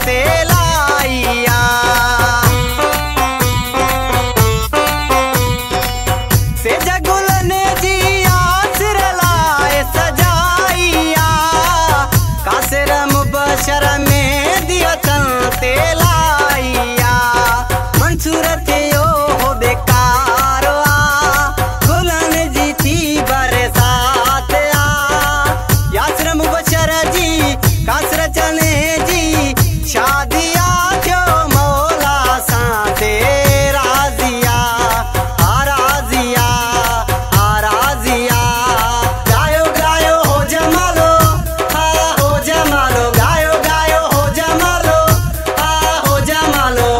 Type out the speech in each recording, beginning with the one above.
ते लाइया। से जगुल ने जी आसर लाए सजाइया, कासर मुबशर में दिया ते लाइया। मंसूर थे यो हो बेकार आ, गुलन जी थी बरसात आ। यासर मुबशर जी कासर चने जी, शादिया जो मौला सा ते राजिया। आराजिया आराजिया, गायो गायो हो जमालो, हा हो जमालो, गायो गायो हो जमालो, हा हो जमालो।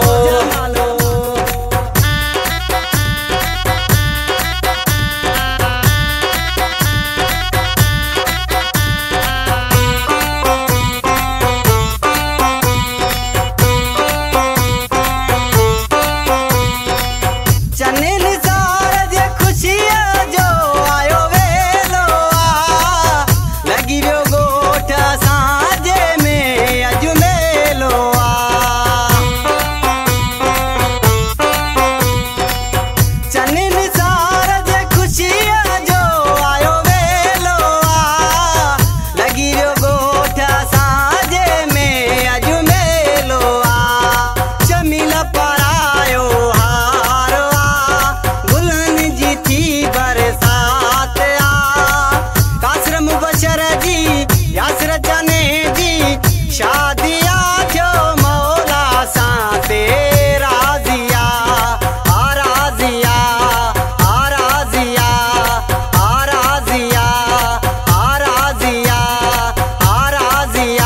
चने निसार जे खुशिया जो आयो वेलो आ, लगी वियो गोठ साजे में अजु मेलो आ। चने निसार जे खुशिया जो आयो वेलो आ, लगी वियो गोठ साजे में अजु मेलो आ। चमीला परायो हार आ, गुलन जी थी बरसात आ। कासर मुबशर जी यासर चने जी, शादिया जो मौला सा ते राजिया। आराजिया आराजिया आराजिया आराजिया आराजिया